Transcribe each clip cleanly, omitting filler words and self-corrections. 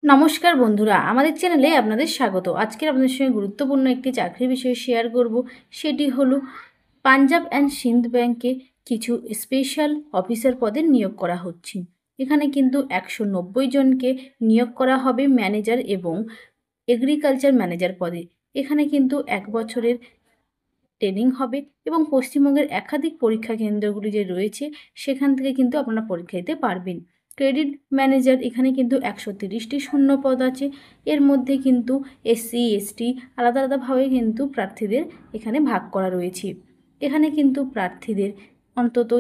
নমস্কার বন্ধুরা, আমাদের চ্যানেলে আপনাদের স্বাগত। আজকের আপনাদের সঙ্গে গুরুত্বপূর্ণ একটি চাকরির বিষয়ে শেয়ার করব। সেটি হলো পাঞ্জাব অ্যান্ড সিন্ধ ব্যাংকে কিছু স্পেশাল অফিসার পদে নিয়োগ করা হচ্ছে। এখানে কিন্তু 190 জনকে নিয়োগ করা হবে ম্যানেজার এবং এগ্রিকালচার ম্যানেজার পদে। এখানে কিন্তু 1 বছরের ট্রেনিং হবে এবং পশ্চিমবঙ্গের একাধিক পরীক্ষা কেন্দ্রগুলি যে রয়েছে সেখান থেকে কিন্তু আপনারা পরীক্ষা দিতে পারবেন। ক্রেডিট ম্যানেজার এখানে কিন্তু 130টি শূন্য পদ আছে। এর মধ্যে কিন্তু এসসি এসটি আলাদা আলাদাভাবে কিন্তু প্রার্থীদের এখানে ভাগ করা রয়েছে। এখানে কিন্তু প্রার্থীদের অন্তত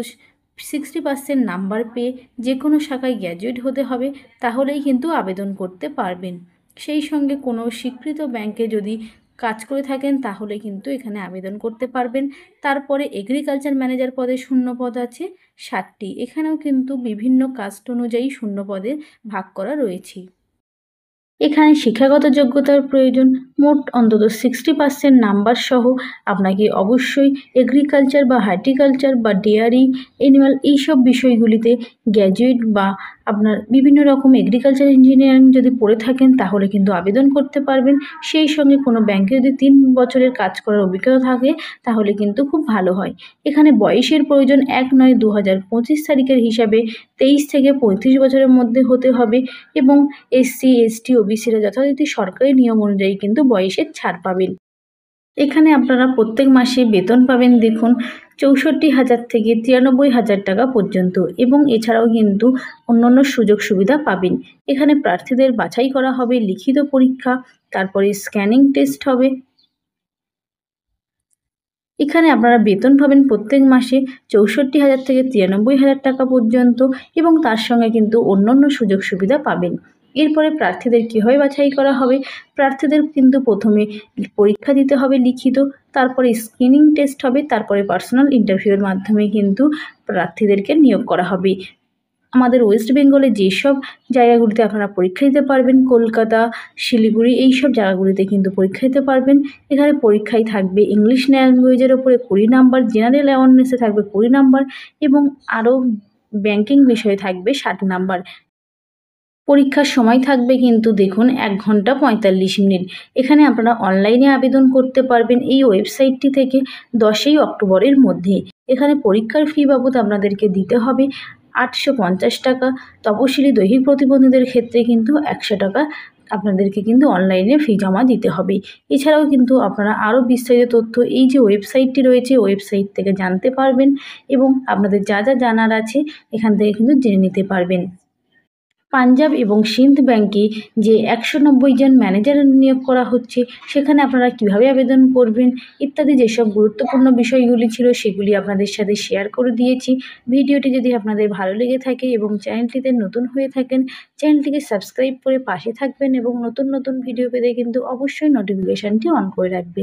60% নাম্বার পেয়ে যে কোনো শাখায় গ্র্যাজুয়েট হতে হবে, তাহলেই কিন্তু আবেদন করতে পারবেন। সেই সঙ্গে কোনো স্বীকৃত ব্যাংকে যদি কাজ করে থাকেন তাহলে কিন্তু এখানে আবেদন করতে পারবেন। তারপরে এগ্রিকালচার ম্যানেজার পদে শূন্য পদ আছে 60টি। এখানেও কিন্তু বিভিন্ন কাস্ট অনুযায়ী শূন্য পদে ভাগ করা রয়েছে। এখানে শিক্ষাগত যোগ্যতার প্রয়োজন। মোট অন্তত 60% নাম্বার সহ আপনাকে অবশ্যই এগ্রিকালচার বা হর্টিকালচার বা ডেয়ারি অ্যানিমাল এইসব বিষয়গুলিতে গ্র্যাজুয়েট বা আপনার বিভিন্ন রকম এগ্রিকালচার ইঞ্জিনিয়ারিং যদি পড়ে থাকেন তাহলে কিন্তু আবেদন করতে পারবেন। সেই সঙ্গে কোনো ব্যাংকে যদি 3 বছরের কাজ করার অভিজ্ঞতা থাকে তাহলে কিন্তু খুব ভালো হয়। এখানে বয়সের প্রয়োজন 1/9/2025 তারিখের হিসাবে 23 থেকে 35 বছরের মধ্যে হতে হবে এবং এসসি এসটি ওবিসিরা যথারীতি সরকারি নিয়ম অনুযায়ী কিন্তু বয়সের ছাড় পাবেন। এখানে আপনারা প্রত্যেক মাসে বেতন পাবেন দেখুন 64,000 থেকে 93,000 টাকা পর্যন্ত এবং এছাড়াও কিন্তু অন্যান্য সুযোগ সুবিধা পাবেন। এখানে প্রার্থীদের বাছাই করা হবে, লিখিত পরীক্ষা, তারপরে স্ক্যানিং টেস্ট হবে। এখানে আপনারা বেতন পাবেন প্রত্যেক মাসে 64,000 থেকে 93,000 টাকা পর্যন্ত এবং তার সঙ্গে কিন্তু অন্যান্য সুযোগ সুবিধা পাবেন। এরপরে প্রার্থীদের কীভাবে বাছাই করা হবে? প্রার্থীদের কিন্তু প্রথমে পরীক্ষা দিতে হবে লিখিত, তারপরে স্ক্রিনিং টেস্ট হবে, তারপরে পার্সোনাল ইন্টারভিউয়ের মাধ্যমে কিন্তু প্রার্থীদেরকে নিয়োগ করা হবে। আমাদের ওয়েস্ট বেঙ্গলে যেসব জায়গাগুলিতে আপনারা পরীক্ষা দিতে পারবেন, কলকাতা, শিলিগুড়ি এইসব জায়গাগুলিতে কিন্তু পরীক্ষা দিতে পারবেন। এখানে পরীক্ষায় থাকবে ইংলিশ ল্যাঙ্গুয়েজের ওপরে 20 নাম্বার, জেনারেল অ্যাওয়ারনেসে থাকবে 20 নাম্বার এবং আরও ব্যাংকিং বিষয়ে থাকবে 60 নাম্বার। পরীক্ষার সময় থাকবে কিন্তু দেখুন 1 ঘন্টা 45 মিনিট। এখানে আপনারা অনলাইনে আবেদন করতে পারবেন এই ওয়েবসাইটটি থেকে 10ই অক্টোবরের মধ্যে। এখানে পরীক্ষার ফি বাবদ আপনাদেরকে দিতে হবে 850 টাকা। তপশিলি দৈহিক প্রতিবন্ধীদের ক্ষেত্রে কিন্তু 100 টাকা আপনাদেরকে কিন্তু অনলাইনে ফি জমা দিতে হবে। এছাড়াও কিন্তু আপনারা আরও বিস্তারিত তথ্য এই যে ওয়েবসাইটটি রয়েছে ওয়েবসাইট থেকে জানতে পারবেন এবং আপনাদের যা যা জানার আছে এখান থেকে কিন্তু জেনে নিতে পারবেন। পাঞ্জাব এবং সিন্ধ ব্যাংকে যে 190 জন ম্যানেজার নিয়োগ করা হচ্ছে সেখানে আপনারা কীভাবে আবেদন করবেন ইত্যাদি যেসব গুরুত্বপূর্ণ বিষয়গুলি ছিল সেগুলি আপনাদের সাথে শেয়ার করে দিয়েছি। ভিডিওটি যদি আপনাদের ভালো লেগে থাকে এবং চ্যানেলটিতে নতুন হয়ে থাকেন চ্যানেলটিকে সাবস্ক্রাইব করে পাশে থাকবেন এবং নতুন নতুন ভিডিও পেতে কিন্তু অবশ্যই নোটিফিকেশানটি অন করে রাখবেন।